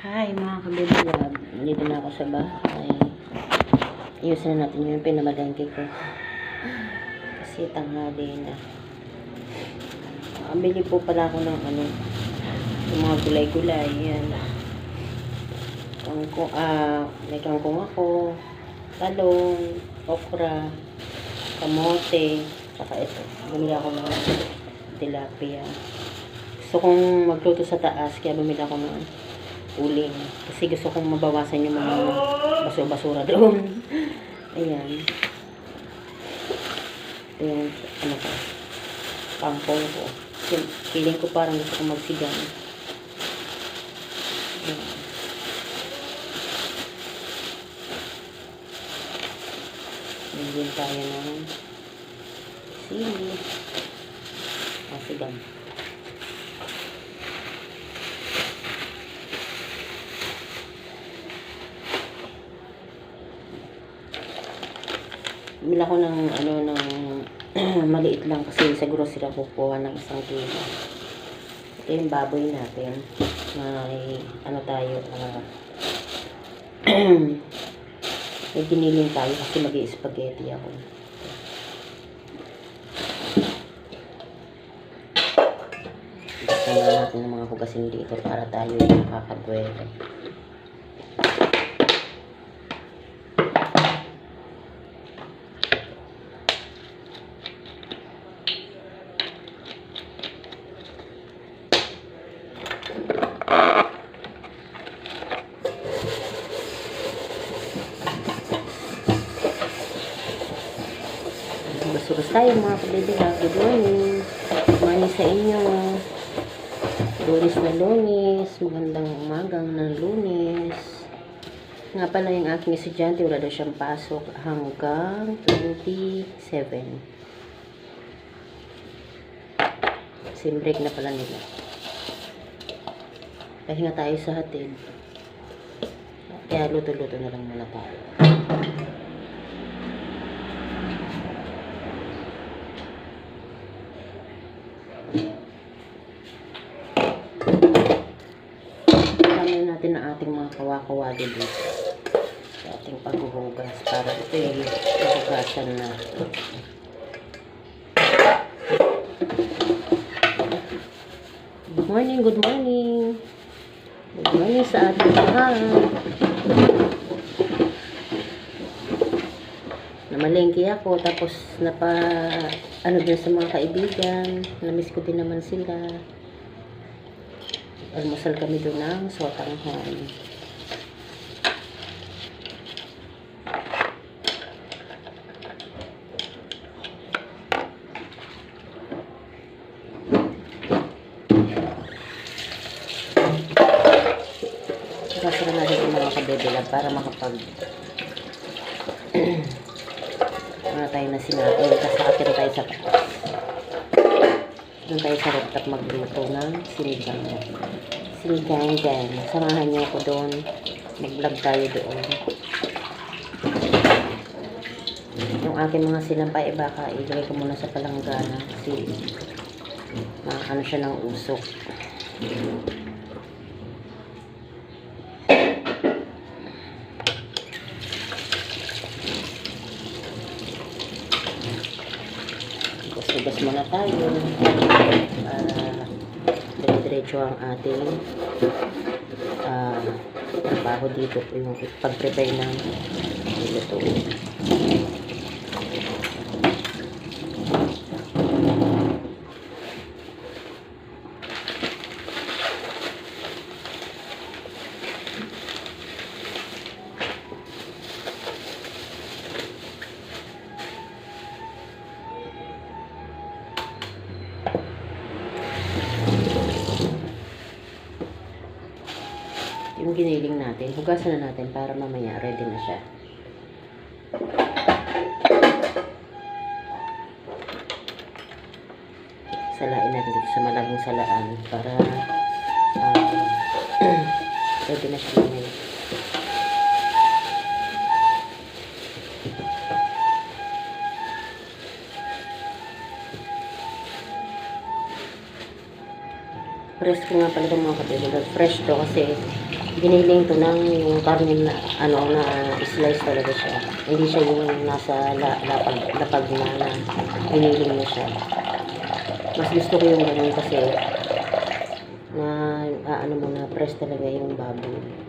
Hi mga kabiblog, nandito na ako sa bahay. Iusin na natin yung pinamalengke ko kasi tanghali na. Bili po pala ako ng yung mga gulay-gulay. Yan, may kangkong ako, talong, okra, kamote, saka ito, bumili ako ng tilapia. Gusto kong magluto sa taas, kaya bumili ako ng uling. Kasi gusto kong mabawasan yung mga basura doon. Ayan. Ito yung, kangkong ko. Feeling ko parang gusto kong magsigang. Ayan. Nagyan tayo ng sili. Sigang. Bila ko ng maliit lang kasi sa grocery ako kukuha ng 1 kilo. Ito yung baboy natin. May tayo may giniling tayo kasi mag-i-spaghetti ako. Gusto natin ng mga hugasin dito para tayo yung makakabuelo. Basuras tayo mga kabiblog. Good morning. Good morning sa inyo. Lunes na Lunes. Magandang umagang ng Lunes. Nga pala yung aking estudyante, wala daw siyang pasok hanggang 27. Sim break na pala nila. Pahinga tayo sa hatid. Kaya luto-luto na lang muna tayo. Kamayin natin ang ating mga kawakawali dito sa ating paghuhugas para ito yung hugasan na. Good morning, good morning. Good morning sa ating lahat. Namalengke ako tapos din sa mga kaibigan. Namiss ko din naman sila. Almusal kami doon ng sotanghon. Kasara na rin yung mga kabiblog para makapag tayo na sinabi. Kasi atin tayo sa taas. Doon tayo sa rooftop magluto ng sinigang. Sinigang dyan. Samahan niyo ako doon. Mag-vlog tayo doon. Yung aking mga sinampay, baka ilagay ko muna sa palanggana. Kasi siya ng usok. Hugas muna tayo para diretso ang ating trabaho dito, yung pag-prepare ng luto. Yung giniling natin, hugasan na natin para mamaya ready na siya. Salain natin dito sa malaking salaan para ready na siya mamaya. Fresh ko nga pala itong mga kabiblog. Fresh to kasi Giniling to ng yung karne na, na slice talaga siya. Hindi siya yung nasa lapag na giniling mo siya. Mas gusto ko yung ganun kasi na mo na press talaga yung baboy.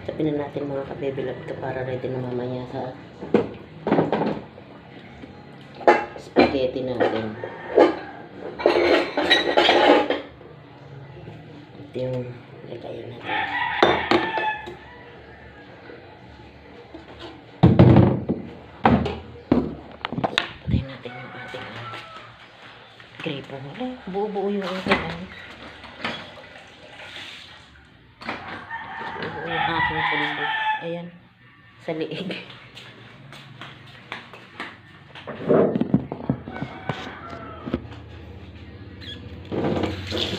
Tapin na natin mga kabebilab to para ready na mamaya sa spaghetti natin. Ito yung lagayin natin. Patayin natin yung ating gripo. Wala, buo-buo yung ating yung aking pundo. Ayan. Sa liig.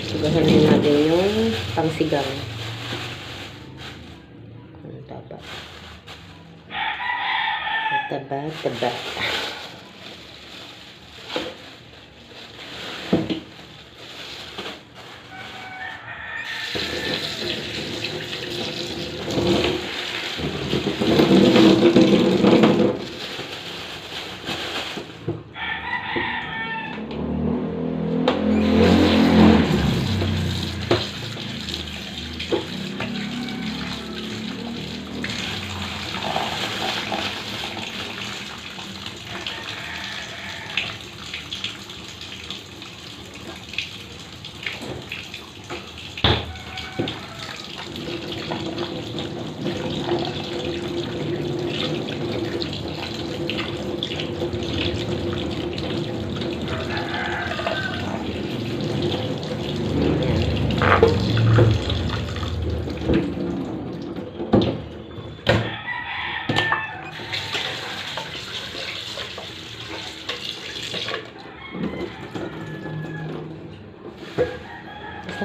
Sugahan natin yung pangsigang. Ang taba. Taba.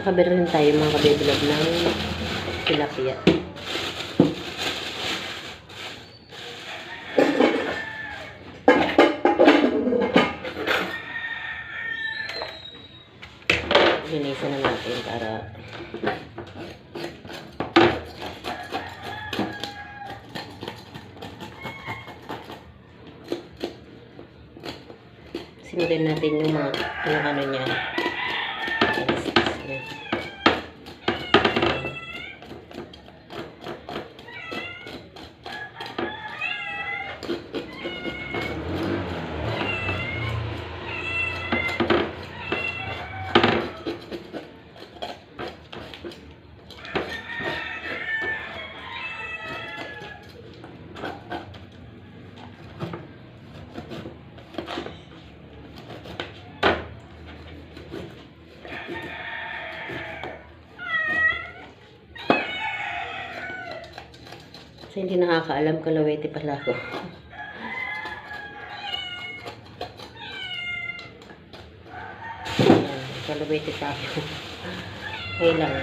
Nakabili rin tayo mga kabebilab ng tilapia. Linisan na natin para sinudin natin yung mga niya. Kasi hindi nakakaalam, kalawete pala ako. Ayan, kalawete tayo. Okay lang.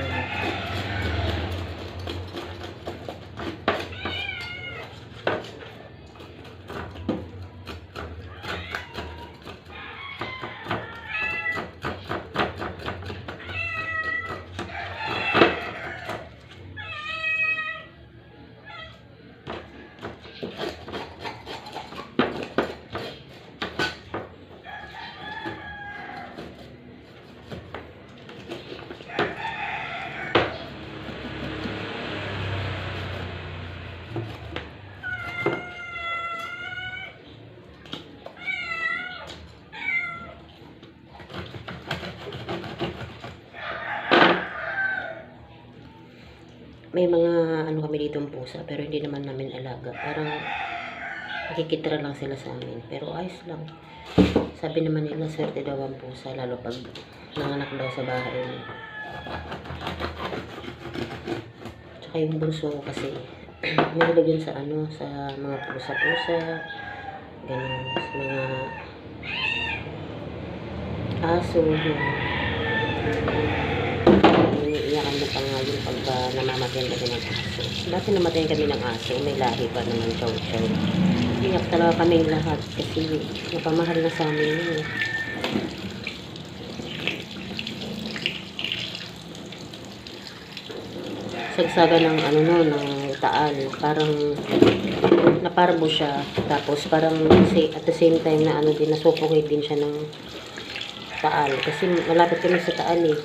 May mga kami dito ng pusa, pero hindi naman namin alaga. Parang nakikitira lang sila sa amin. Pero ayos lang. Sabi naman nila, swerte daw ang pusa, lalo pag nanganak daw sa bahay. Tsaka yung bunso ko kasi, mahilig yun sa ano, sa mga pusa-pusa, ganun, sa mga aso, iniiyakan mo pa nga yun pagka namamatayan kami ng aso. Dati namatayan kami ng aso, may lahi pa naman chow-chow. Iyak talaga kaming lahat kasi napamahal na sa amin yun. Sagsaga ng ano no, ng taal, parang naparbo siya, tapos parang at the same time na ano din, nasuffocate din siya ng taal, kasi malapit kami sa taal eh.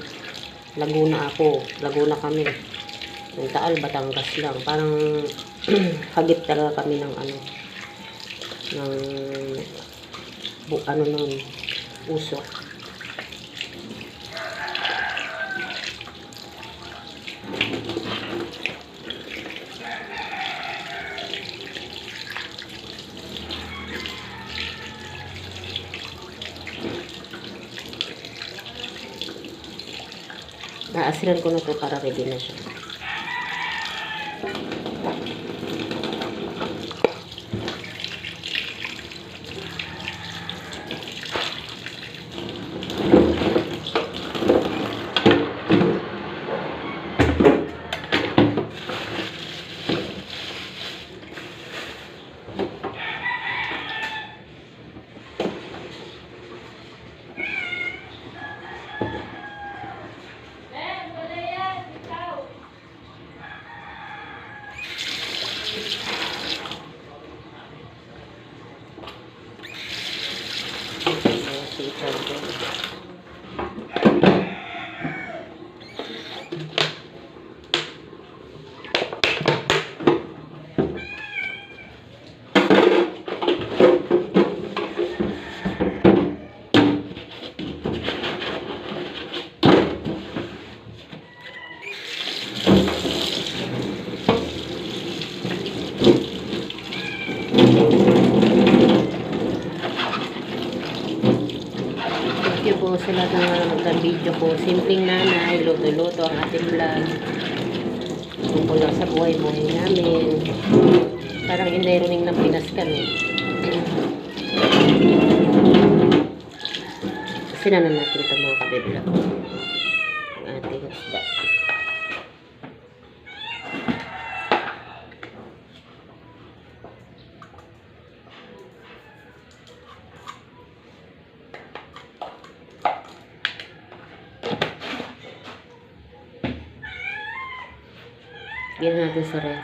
Laguna kami, yung taal Batangas lang, parang hagip talaga kami ng ano, ng ano nun, usok. Naasiran ko na to para ready na siya. Po sa lahat ng nag-video ko. Simpleng nanay, luto-luto ang ating vlog. Tungkol lang sa buhay-buhay namin. Parang inday-runing ng Pinas kami. Sinanan natin ito mga kabibla. Ang ating isda. Gyan natin sa ref.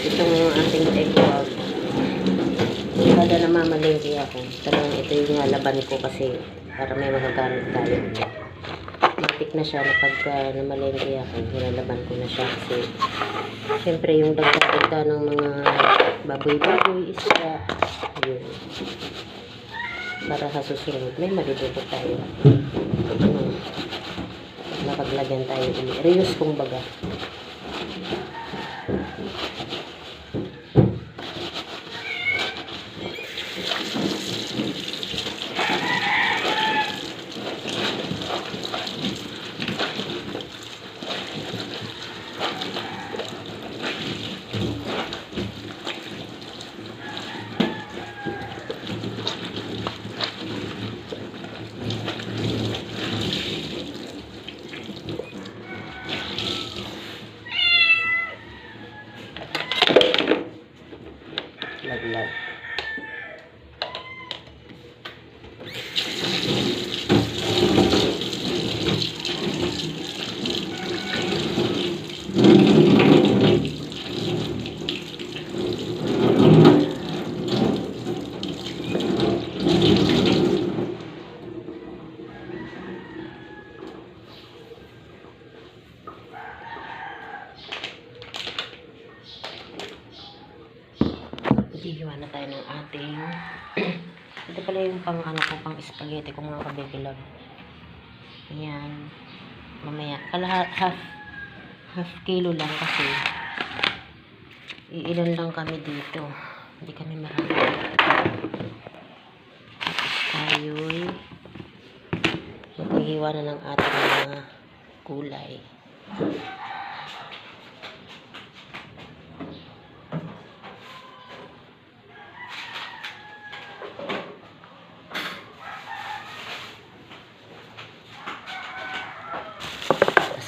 Itong ating egg bag. Kada namamalengke ako. Talagang ito yung laban ko kasi para may magagamit tayo. Matik na siya na pagka namalengke ako, nilalaban ko na siya kasi syempre yung dagdag ng mga baboy-baboy, isda, yun. Para sa susunod, may malibubot tayo. Napaglagyan tayo ulit. Reuse kung baga. Laglag. Iiwan na tayo ng ating ito pala yung pang ano ko, pang spaghetti ko mga kabibilag. Ayan. mamaya. Half kilo lang kasi iilan lang kami dito. Hindi kami marami. Tayo'y maghihiwa na ng ating mga gulay.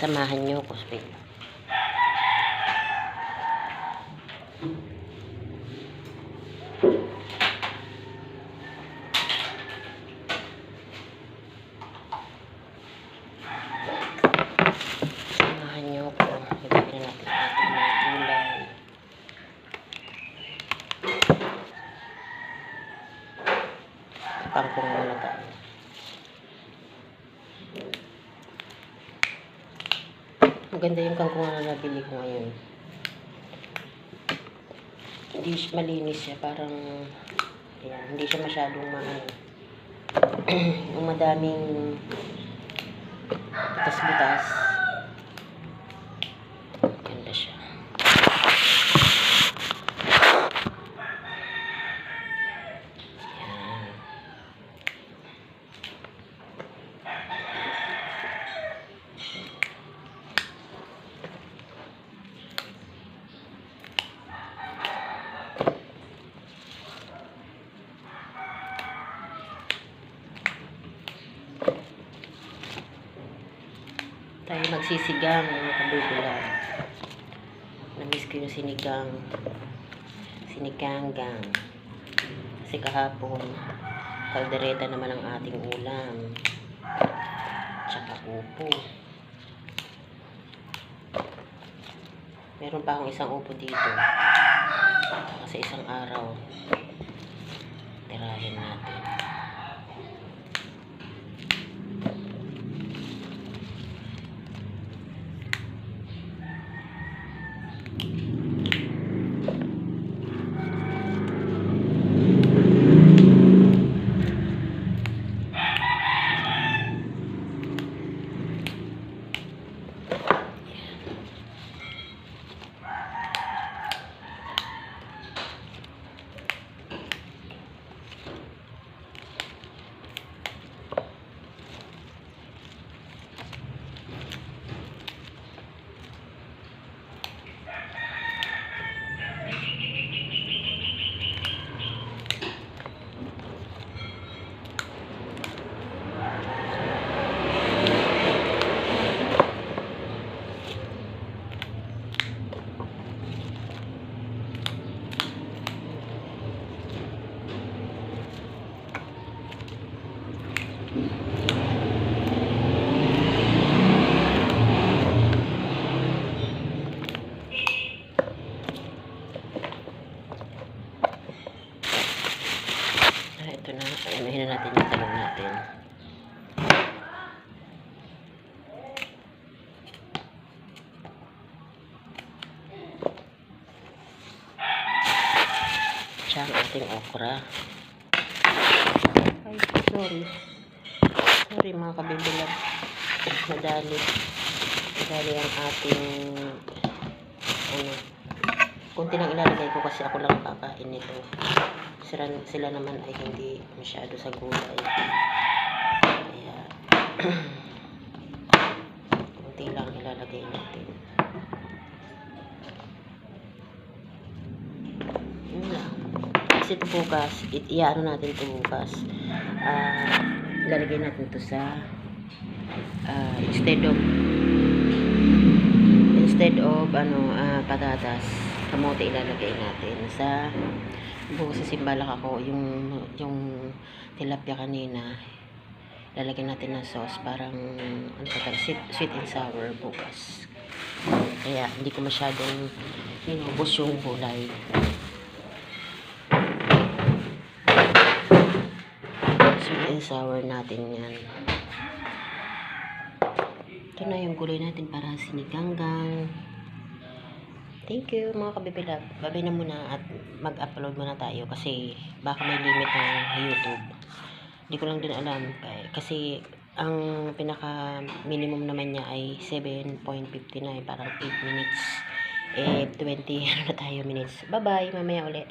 Samahan nyo ko, Spin. Samahan nyo ko. Ilagay na natin ating mga gulay. Pangkong muna tayo. Maganda yung kangkong na nabili ko ngayon. Hindi malinis siya, parang ayan, hindi siya masyadong yung madaming butas-butas. Ganda siya. Ayan. Tayo magsisigang mga kabibilan. Namiss ko yung siniganggang. Kasi kahapon, kaldereta naman ang ating ulam. Tsaka upo. Meron pa akong isang upo dito. Kasi isang araw, tirahin natin. Ito na, anuhin na natin yung talong natin. Siya ang ating okra. Ay, sorry mga kabibilag. Nadali ang ating kunti lang ilalagay ko kasi ako lang kakain nito. Sila naman ay hindi masyado sa gulay. Kaya kunti lang ilalagay natin. Yun lang. Kasi ito bukas, iano natin ito bukas. Ilalagay natin ito sa instead of patatas, kamote ilalagay natin sa bukas. Sa simbalak ako yung tilapia kanina, lalagyan natin ng sauce, parang sweet and sour bukas. Kaya hindi ko masyadong inubos yung gulay. Sweet and sour natin yan. Ito na yung gulay natin para siniganggang. Thank you mga kabibilag. Babay na muna at mag-upload muna tayo kasi baka may limit ng YouTube. Hindi ko lang din alam kasi ang pinaka minimum naman niya ay 7.59, parang 8 minutes. 20 ano na tayo minutes. Bye bye, mamaya ulit.